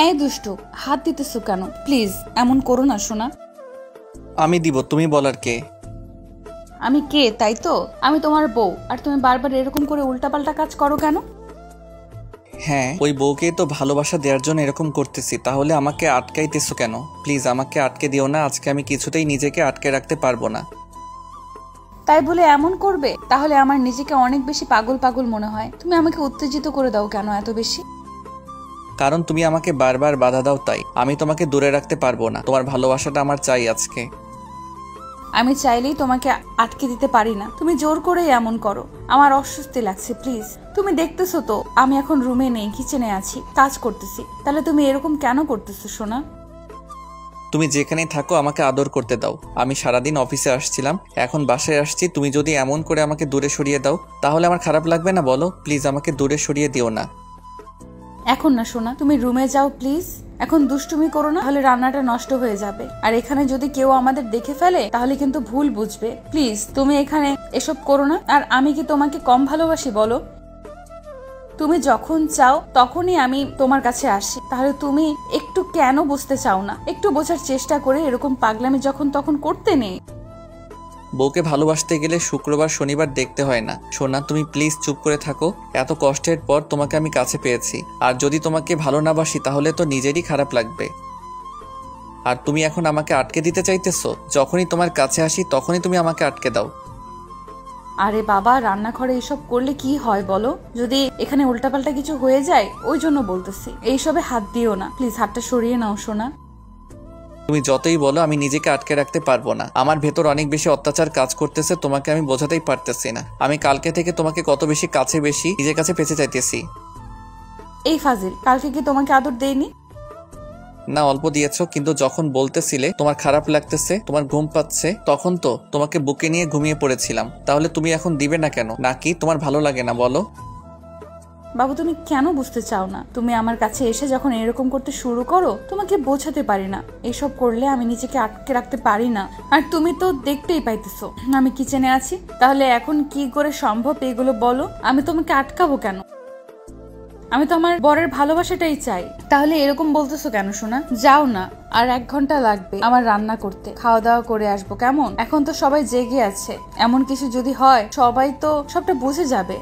এই দুষ্টু, হাত দিতেছো কেন? প্লিজ এমন করো না সোনা। আমি দিব, তুমি বলার কে? আমি কে তাই তো? আমি তোমার বউ, আর তুমি বারবার এরকম করে উল্টাপাল্টা কাজ করো কেন? হ্যাঁ, ওই বউকে তো ভালোবাসা দেওয়ার জন্য এরকম করতেছি, তাহলে আমাকে আটকাইতেছো কেন? প্লিজ আমাকে আটকে দিও না, আজকে আমি কিছুতেই নিজেকে আটকে রাখতে পারবো না। তাই বলে এমন করবে? তাহলে আমার নিজেকে অনেক বেশি পাগল পাগল মনে হয়। তুমি আমাকে উত্তেজিত করে দাও কেন এত বেশি? কারণ তুমি আমাকে বারবার বাধা দাও, তাই আমি তোমাকে দূরে রাখতে পারবো না। তোমার ভালোবাসাটা আমার চাই আজকে। আমি চাইলেই তোমাকে আটকে দিতে পারি না, তুমি জোর করেই এমন করো। আমার অস্বস্তি লাগছে। প্লিজ, তুমি দেখতেছো তো আমি এখন রুমে নেই, কিচেনে আছি, কাজ করতেছি। তাহলে তুমি এরকম কেন করতেছো সোনা? তুমি যেখানেই থাকো আমাকে আদর করতে দাও। আমি সারাদিন অফিসে আসছিলাম, এখন বাসায় আসছি, তুমি যদি এমন করে আমাকে দূরে সরিয়ে দাও তাহলে আমার খারাপ লাগবে না বলো? প্লিজ আমাকে দূরে সরিয়ে দিও না। এখন না সোনা, তুমি রুমে যাও প্লিজ। এখন দুষ্টুমি করো না, তাহলে রান্নাটা নষ্ট হয়ে যাবে। আর এখানে যদি কেউ আমাদের দেখে ফেলে তাহলে কিন্তু ভুল বুঝবে। প্লিজ তুমি এখানে এসব করো না। আর আমি কি তোমাকে কম ভালোবাসি বলো? তুমি যখন চাও তখনই আমি তোমার কাছে আসি, তাহলে তুমি একটু কেন বুঝতে চাও না? একটু বোঝার চেষ্টা করে এরকম পাগলামি যখন তখন করতে নেই। বউকে ভালোবাসতে গেলে শুক্রবার শনিবার দেখতে হয় না। সোনা, তুমি প্লিজ চুপ করে থাকো। এত কষ্টের পর তোমাকে আমি কাছে পেয়েছি, আর যদি তোমাকে ভালো না বাসি তাহলে তো নিজেরই খারাপ লাগবে। আর তুমি এখন আমাকে আটকে দিতে চাইতেছো? যখনই তোমার কাছে আসি তখনই তুমি আমাকে আটকে দাও। আরে বাবা, রান্নাঘরে এসব করলে কি হয় বলো? যদি এখানে উল্টাপাল্টা কিছু হয়ে যায় ওই জন্য বলতেছি। এইসবে হাত দিও না প্লিজ, হাতটা সরিয়ে নাও সোনা। তুমি যতই বলো আমি নিজেকে আটকে রাখতে পারবো না। আমার ভেতর অনেক বেশি অত্যাচার কাজ করতেছে, তোমাকে আমি বোঝাতেই পারতেছি না। আমি কালকে থেকে তোমাকে কত বেশি নিজের কাছে পেতে চাইতেছি। এই ফাজিল, কালকে কি তোমাকে আদর দেয়নি? না, অল্প দিয়েছো, কিন্তু যখন বলতেছিলে তোমার খারাপ লাগতেছে, তোমার ঘুম পাচ্ছে, তখন তো তোমাকে বুকে নিয়ে ঘুমিয়ে পড়েছিলাম। তাহলে তুমি এখন দিবে না কেন? নাকি তোমার ভালো লাগে না বলো? বাবু, তুমি কেন বুঝতে চাও না? তুমি আমার কাছে এসে যখন এরকম করতে শুরু করো তোমাকে বোঝাতে পারি না। এসব করলে আমি নিজেকে আটকে রাখতে পারি না। আর তুমি তো দেখতেই পাইতেছো আমি কিচেনে আছি। তাহলে এখন কি করে সম্ভব এগুলো বলো? আমি তোমাকে আটকাবো কেন? আমি তো আমার বরের ভালোবাসাটাই চাই। তাহলে এরকম বলতেছো কেন সোনা? যাও না, আর 1 ঘন্টা লাগবে আমার রান্না করতে। খাওয়া দাওয়া করে আসবো কেমন? এখন তো সবাই জেগে আছে, এমন কিছু যদি হয় সবাই তো সবটা বুঝে যাবে।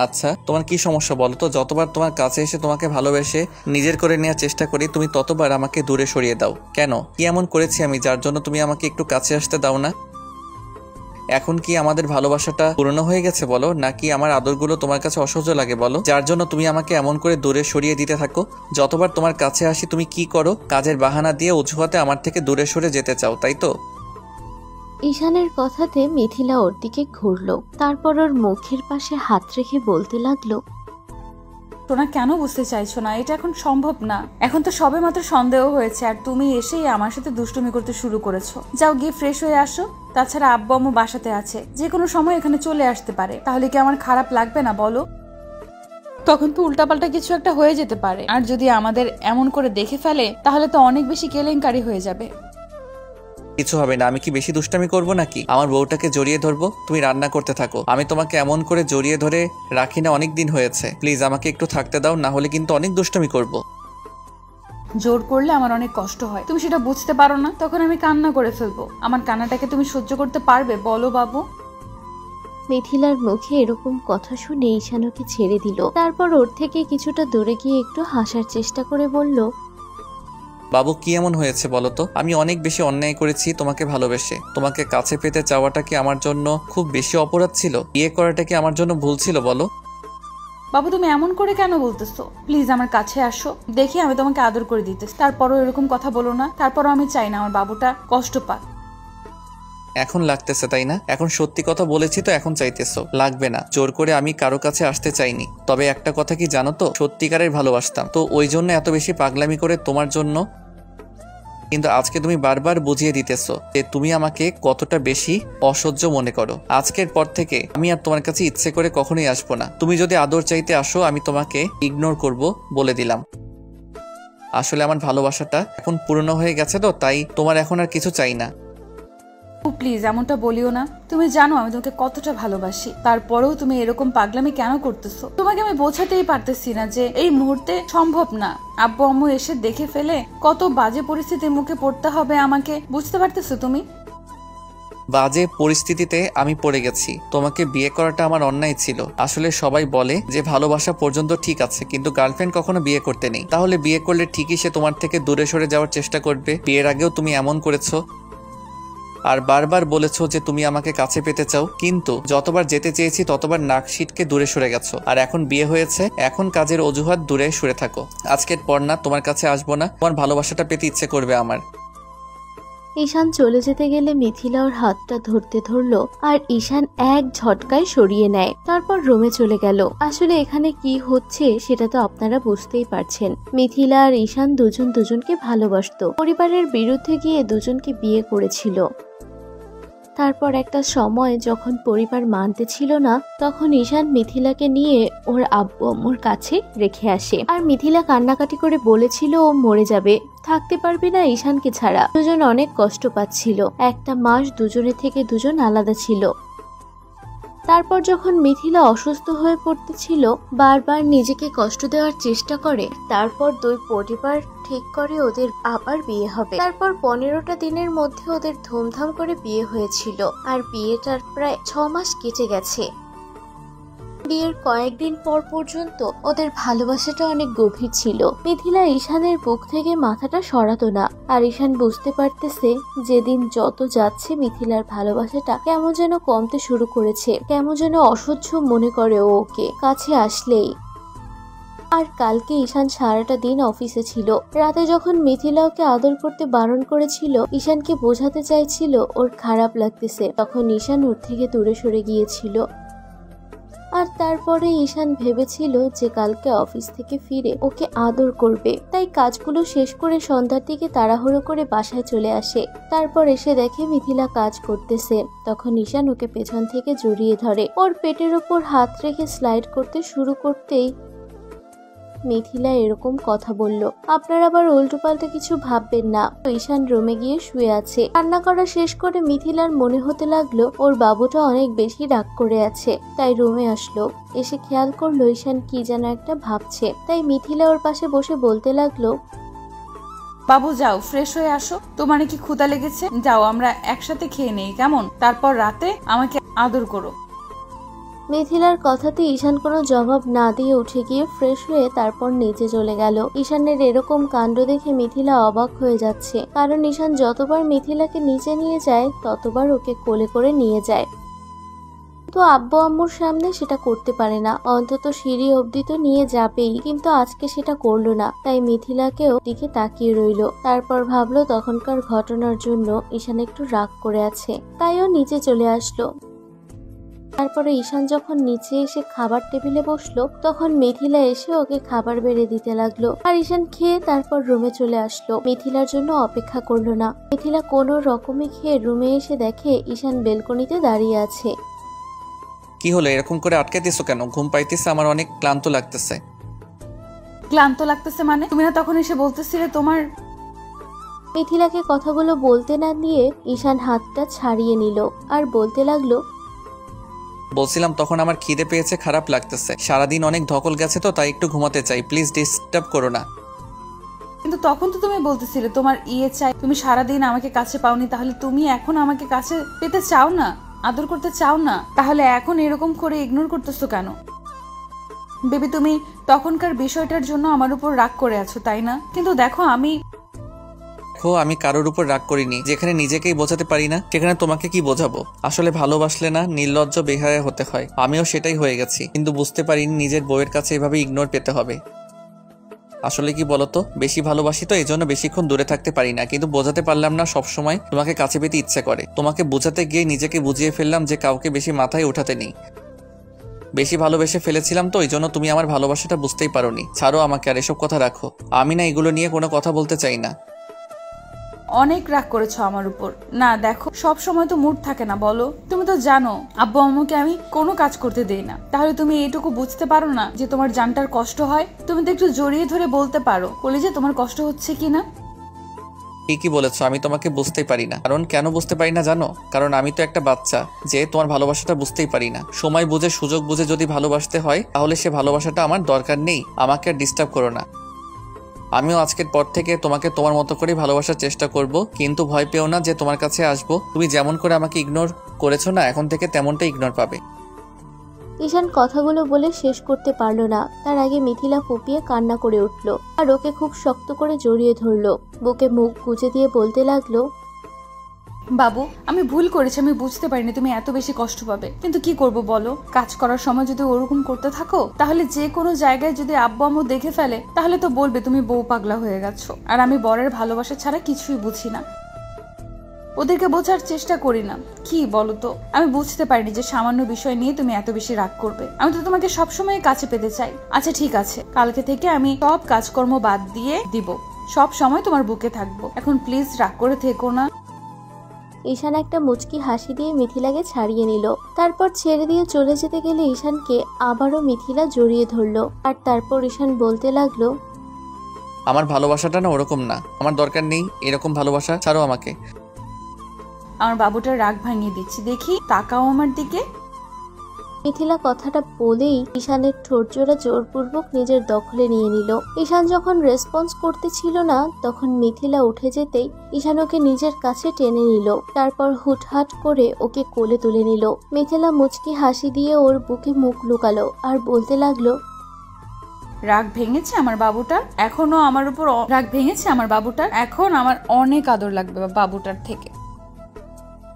আচ্ছা, তোমার কি সমস্যা বলো তো? যতবার তোমার কাছে এসে তোমাকে ভালোবেসে নিজের করে নেওয়ার চেষ্টা করি তুমি ততবার আমাকে দূরে সরিয়ে দাও কেন? কি এমন করেছি আমি যার জন্য তুমি আমাকে একটু কাছে আসতে দাও না? এখন কি আমাদের ভালোবাসাটা পুরনো হয়ে গেছে বলো, নাকি আমার আদরগুলো তোমার কাছে অসহ্য লাগে বলো, যার জন্য তুমি আমাকে এমন করে দূরে সরিয়ে দিতে থাকো? যতবার তোমার কাছে আসি তুমি কি করো? কাজের বাহানা দিয়ে অজুহাতে আমার থেকে দূরে সরে যেতে চাও, তাই তো? ঈশানের কথাতে মিথিলা ওর দিকে ঘুরল, তারপর ওর মুখের পাশে হাত রেখে বলতে লাগলো, সোনা কেন বুঝতে চাইছো না? এটা এখন সম্ভব না। এখন তো সবে মাত্র সন্দেহ হয়েছে, আর তুমি এসেই আমার সাথে দুষ্টুমি করতে শুরু করেছো। যাও গিয়ে ফ্রেশ হয়ে আসো। তাছাড়া আব্বু আম্মু বাসাতে আছে, যে কোনো সময় এখানে চলে আসতে পারে। তাহলে কি আমার খারাপ লাগবে না বলো? তখন তো উল্টাপাল্টা কিছু একটা হয়ে যেতে পারে, আর যদি আমাদের এমন করে দেখে ফেলে তাহলে তো অনেক বেশি কেলেঙ্কারি হয়ে যাবে। কিছু হবে না। আমি কি বেশি দুষ্টামি করবো নাকি? আমার বউটাকে জড়িয়ে ধরবো, তুমি রান্না করতে থাকো। আমি তোমাকে এমন করে জড়িয়ে ধরে রাখি না অনেক দিন হয়েছে। প্লিজ আমাকে একটু থাকতে দাও, না হলে কিন্তু অনেক দুষ্টামি করবো। জোর করলে আমার অনেক কষ্ট হয়, তুমি সেটা বুঝতে পারো না। তখন আমি কান্না করে ফেলবো। আমার কান্নাটাকে তুমি সহ্য করতে পারবে বলো বাবু? মিথিলার মুখে এরকম কথা শুনে ঈশান ওকে ছেড়ে দিল। তারপর ওর থেকে কিছুটা দূরে গিয়ে একটু হাসার চেষ্টা করে বলল, বাবু, কি এমন হয়েছে বলো তো? আমি অনেক বেশি অন্যায় করেছি তোমাকে ভালোবেসে। তোমাকে কাছে পেতে চাওয়াটা কি আমার জন্য খুব বেশি অপরাধ ছিল? বিয়ে করাটা কি আমার জন্য ভুল ছিল বলো? বাবু, তুমি এমন করে কেন বলতেছো? প্লিজ আমার কাছে আসো, দেখি আমি তোমাকে আদর করে দিতেছি। তারপরও এরকম কথা বলো না। তারপরও আমি চাই না আমার বাবুটা কষ্ট পাক। এখন লাগতেছে তাই না? এখন সত্যি কথা বলেছি তো এখন চাইতেছো? লাগবে না, জোর করে আমি কারো কাছে আসতে চাইনি। তবে একটা কথা কি জানো তো, সত্যিকারের ভালোবাসতাম তো, ওই জন্য এত বেশি পাগলামি করে তোমার জন্য। কিন্তু আজকে তুমি বারবার বুঝিয়ে দিতেছো যে তুমি আমাকে কতটা বেশি অসহ্য মনে করো। আজকের পর থেকে আমি আর তোমার কাছে ইচ্ছে করে কখনোই আসবো না। তুমি যদি আদর চাইতে আসো আমি তোমাকে ইগনোর করব, বলে দিলাম। আসলে আমার ভালোবাসাটা এখন পুরনো হয়ে গেছে তো, তাই তোমার এখন আর কিছু চাই না। প্লিজ এমনটা বলিও না। তুমি জানো আমি তোমাকে কতটা ভালোবাসি, তারপরেও তুমি এরকম পাগলামি কেন করতেছো? তোমাকে আমি বোঝাতেই পারতেছি না যে এই মুহূর্তে সম্ভব না। আব্বু আম্মু এসে দেখে ফেলে কত বাজে পরিস্থিতির মুখে পড়তে হবে আমাকে, বুঝতে পারতেছো তুমি? বাজে পরিস্থিতিতে আমি পড়ে গেছি। তোমাকে বিয়ে করাটা আমার অন্যায় ছিল। আসলে সবাই বলে যে ভালোবাসা পর্যন্ত ঠিক আছে, কিন্তু গার্লফ্রেন্ড কখনো বিয়ে করতে নেই। তাহলে বিয়ে করলে ঠিকই সে তোমার থেকে দূরে সরে যাওয়ার চেষ্টা করবে। বিয়ের আগেও তুমি এমন করেছো আর বারবার বলেছো যে তুমি আমাকে কাছে পেতে চাও, কিন্তু যতবার যেতে চেয়েছি ততবার নাক সিটকে দূরে সরে গেছো। আর এখন বিয়ে হয়েছে, এখন কাজের অজুহাত দূরে সরে থাকো। আজকের পর না তোমার কাছে আসবো না, তোমার ভালোবাসাটা পেতে ইচ্ছে করবে আমার। ঈশান চলে যেতে গেলে মিথিলা ওর হাতটা ধরতে ধরলো আর ঈশান এক ঝটকায় সরিয়ে নেয়। তারপর রুমে চলে গেল। আসলে এখানে কি হচ্ছে সেটা তো আপনারা বুঝতেই পারছেন। মিথিলা আর ঈশান দুজন দুজনকে ভালোবাসতো, পরিবারের বিরুদ্ধে গিয়ে দুজনকে বিয়ে করেছিল। তারপর একটা সময় যখন পরিবার মানতে ছিল না, তখন ঈশান মিথিলাকে নিয়ে ওর আব্বু আম্মুর কাছে রেখে আসে। আর মিথিলা কান্নাকাটি করে বলেছিল ও মরে যাবে, থাকতে পারবে না ঈশানকে ছাড়া। দুজন অনেক কষ্ট পাচ্ছিল। একটা মাস দুজনের থেকে দুজন আলাদা ছিল। তারপর যখন মিথিলা অসুস্থ হয়ে পড়তেছিল, বারবার নিজেকে কষ্ট দেওয়ার চেষ্টা করে। তারপর দুই পরিবার ঠিক করে ওদের আবার বিয়ে হবে। তারপর 15টা দিনের মধ্যে ওদের ধুমধাম করে বিয়ে হয়েছিল। আর বিয়েটার প্রায় 6 মাস কেটে গেছে। বিয়ের কয়েকদিন পর পর্যন্ত ওদের ভালোবাসাটা অনেক গভীর ছিল। মিথিলা ঈশানের বুক থেকে মাথাটা সরাতো না। আর ঈশান বুঝতে পারতেছে যেদিন যত যাচ্ছে মিথিলার ভালোবাসাটা কেমন যেন কমতে শুরু করেছে। কেমন যেন অসহ্য মনে করে ও ওকে কাছে আসলেই। আর কালকে ঈশান সারাটা দিন অফিসে ছিল। রাতে যখন মিথিলা ওকে আদর করতে বারণ করেছিল, ঈশানকে বোঝাতে চাইছিল ওর খারাপ লাগতেছে, তখন ঈশান ওর থেকে দূরে সরে গিয়েছিল। আর তারপরে ঈশান ভেবেছিল যে কালকে অফিস থেকে ফিরে ওকে আদর করবে, তাই কাজগুলো শেষ করে সন্ধ্যার দিকে তাড়াহুড়ো করে বাসায় চলে আসে। তারপর এসে দেখে মিথিলা কাজ করতেছে। তখন ঈশান ওকে পেছন থেকে জড়িয়ে ধরে, ওর পেটের ওপর হাত রেখে স্লাইড করতে শুরু করতেই মিথিলা এরকম কথা বলল। আপনারা আবার উল্টোপাল্টা কিছু ভাববেন না। ঈশান রুমে গিয়ে শুয়ে আছে। রান্না করা শেষ করে মিথিলার মনে হতে লাগলো ওর বাবুটা অনেক বেশি রাগ করে আছে। তাই রুমে আসলো। এসে খেয়াল করলো ঈশান কি যেন একটা ভাবছে। তাই মিথিলা ওর পাশে বসে বলতে লাগলো, বাবু যাও ফ্রেশ হয়ে আসো, তোমার কি ক্ষুধা লেগেছে? যাও আমরা একসাথে খেয়ে নেই কেমন? তারপর রাতে আমাকে আদর করো। মিথিলার কথাতে ঈশান কোনো জবাব না দিয়ে উঠে গিয়ে ফ্রেশ হয়ে তারপর নিচে চলে গেল। ঈশানের এরকম কাণ্ড দেখে মিথিলা অবাক হয়ে যাচ্ছে, কারণ ঈশান যতবার মিথিলাকে নিচে নিয়ে যায় ততবার ওকে কোলে করে নিয়ে যায়। তো আব্বু আম্মুর সামনে সেটা করতে পারে না, অন্তত সিঁড়ি অবধি তো নিয়ে যাবেই, কিন্তু আজকে সেটা করলো না। তাই মিথিলাকেও দিকে তাকিয়ে রইল। তারপর ভাবলো তখনকার ঘটনার জন্য ঈশান একটু রাগ করে আছে, তাইও নিচে চলে আসলো। তারপরে ঈশান যখন নিচে এসে খাবার টেবিলে বসলো, তখন মিথিলা এসে ওকে খাবার বেড়ে দিতে লাগলো। আর ঈশান খেয়ে তারপর রুমে চলে আসলো। মিথিলার জন্য অপেক্ষা করলো না। মিথিলা কোনো রকমে খেয়ে রুমে এসে দেখে ঈশান বেলকনিতে দাঁড়িয়ে আছে। কি হলো, এরকম করে আটকে দিছো কেন? ঘুম পাইতেছে, আমার অনেক ক্লান্ত লাগতেছে। ক্লান্ত লাগতেছে মানে? তুমি না তখন এসে বলতেছিলে তোমার। মিথিলাকে কথাগুলো বলতে না দিয়ে ঈশান হাতটা ছাড়িয়ে নিল আর বলতে লাগলো, বলছিলাম তখন আমার খিদে পেয়েছে, খারাপ লাগতেছে, সারাদিন অনেক ধকল গেছে তো, তাই একটু ঘুমাতে চাই, প্লিজ ডিস্টার্ব করো না। কিন্তু তখন তো তুমি বলতেছিলে তোমার চাই, তুমি সারাদিন আমাকে কাছে পাওনি, তাহলে তুমি এখন আমাকে কাছে পেতে চাও না, আদর করতে চাও না, তাহলে এখন এরকম করে ইগনোর করতেছো কেন? বেবি তুমি তখনকার বিষয়টার জন্য আমার উপর রাগ করে আছো তাই না? কিন্তু দেখো আমি কারোর উপর রাগ করিনি। যেখানে নিজেকেই বোঝাতে পারি না সেখানে তোমাকে কি বোঝাবো? আসলে ভালোবাসলে না নির্লজ্জ বেহায়া হতে হয়, আমিও সেটাই হয়ে গেছি, কিন্তু বুঝতে পারিনি নিজের বউয়ের কাছে এভাবে ইগনোর পেতে হবে। আসলে কি বলতো, বেশি ভালোবাসি তো এই জন্য বেশিক্ষণ দূরে থাকতে পারি না, কিন্তু বোঝাতে পারলাম না সবসময় তোমাকে কাছে পেতে ইচ্ছে করে। তোমাকে বোঝাতে গিয়ে নিজেকে বুঝিয়ে ফেললাম যে কাউকে বেশি মাথায় উঠাতে নেই। বেশি ভালোবেসে ফেলেছিলাম তো, এই জন্য তুমি আমার ভালোবাসাটা বুঝতেই পারোনি। ছাড়ো আমাকে, আর এসব কথা রাখো। আমি না এগুলো নিয়ে কোনো কথা বলতে চাই না। অনেক রাগ করেছো আমার উপর। না দেখো, সব সময় তো মুড থাকে না বলো। তুমি তো জানো আব্বু আম্মুকে আমি কোনো কাজ করতে দেই না, তাহলে তুমি এইটুকু বুঝতে পারো না যে তোমার জানটার কষ্ট হয়? তুমি তো একটু জড়িয়ে ধরে বলতে পারো কলিজা তোমার কষ্ট হচ্ছে কিনা। ঠিকই বলেছো, আমি তোমাকে বুঝতেই পারি না। কারণ কেন বুঝতে পারি না জানো? কারণ আমি তো একটা বাচ্চা, যে তোমার ভালোবাসাটা বুঝতেই পারি না। সময় বুঝে সুযোগ বুঝে যদি ভালোবাসতে হয় তাহলে সে ভালোবাসাটা আমার দরকার নেই। আমাকে আর ডিস্টার্ব করো না। আমিও আজকের পর থেকে তোমাকে তোমার মতো করেই ভালোবাসার চেষ্টা করব, কিন্তু ভয় পেও না যে তোমার কাছে আসবো। তুমি যেমন করে আমাকে ইগনোর করেছো না, এখন থেকে তেমনটাই ইগনোর পাবে। ঈশান কথাগুলো বলে শেষ করতে পারল না, তার আগে মিথিলা ফুপিয়ে কান্না করে উঠল আর ওকে খুব শক্ত করে জড়িয়ে ধরলো। বুকে মুখ গুজে দিয়ে বলতে লাগলো, বাবু আমি ভুল করেছি, আমি বুঝতে পারিনি তুমি এত বেশি কষ্ট পাবে, কিন্তু কি করব বলো? কাজ করার সময় যদি ওরকম করতে থাকো তাহলে যে কোনো জায়গায় যদি আব্বু আম্মু দেখে ফেলে তাহলে তো বলবে তুমি বউ পাগলা হয়ে গেছো। আর আমি বরের ভালোবাসা ছাড়া কিছুই বুঝি না, ওদেরকে বোঝার চেষ্টা করি না। কি বলো তো, আমি বুঝতে পারিনি যে সামান্য বিষয় নিয়ে তুমি এত বেশি রাগ করবে। আমি তো তোমাকে সবসময় কাছে পেতে চাই। আচ্ছা ঠিক আছে, কালকে থেকে আমি সব কাজকর্ম বাদ দিয়ে দিব, সব সময় তোমার বুকে থাকবো। এখন প্লিজ রাগ করে থেকো না। ঈশান একটা মুচকি হাসি দিয়ে মিথিলাকে ছাড়িয়ে নিল। তারপর ছেড়ে দিয়ে চলে যেতে গেলে ঈশানকে আবারও মিথিলা জড়িয়ে ধরলো। আর তারপর ঈশান বলতে লাগলো, আমার ভালোবাসাটা না ওরকম না, আমার দরকার নেই এরকম ভালোবাসা, ছাড়ো আমাকে। আমার বাবুটার রাগ ভাঙিয়ে দিচ্ছি, দেখি তাকাও আমার দিকে। মিথিলা কথাটা বলেই ঈশানের ঠোঁটজোড়া জোরপূর্বক নিজের দখলে নিয়ে নিল। ঈশান যখন রেসপন্স করতেছিল না তখন মিথিলা উঠে যেতেই ঈশান ওকে নিজের কাছে টেনে নিল। তারপর হুটহাট করে ওকে কোলে তুলে নিল। মিথিলা মুচকি হাসি দিয়ে ওর বুকে মুখ লুকালো আর বলতে লাগলো, রাগ ভেঙেছে আমার বাবুটার, এখনো আমার উপর রাগ ভেঙেছে আমার বাবুটার, এখন আমার অনেক আদর লাগবে বাবুটার থেকে।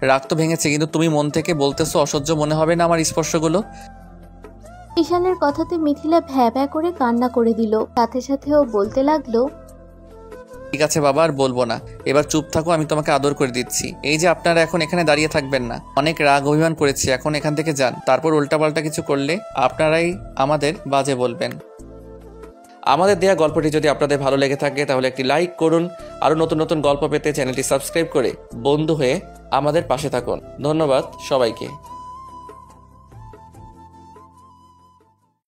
রাগ তো ভেঙেছে, কিন্তু তুমি মন থেকে বলতেছো অসহ্য মনে হবে না আমার স্পর্শগুলো? ঈশানের কথাতে মিথিলা ভ্যা ভ্যা করে কান্না করে দিল। সাথে সাথে ও বলতে লাগলো, ঠিক আছে বাবা, আর বলবো না, এবার চুপ থাকো, আমি তোমাকে আদর করে দিচ্ছি। এই যে আপনারা এখন এখানে দাঁড়িয়ে থাকবেন না, অনেক রাগ অভিমান করেছি, এখন এখান থেকে যান। তারপর উল্টাপাল্টা কিছু করলে আপনারাই আমাদের বাজে বলবেন। আমাদের দেয়া গল্পটি যদি আপনাদের ভালো লেগে থাকে তাহলে একটি লাইক করুন। আরও নতুন নতুন গল্প পেতে চ্যানেলটি সাবস্ক্রাইব করে বন্ধু হয়ে আমাদের পাশে থাকুন। ধন্যবাদ সবাইকে।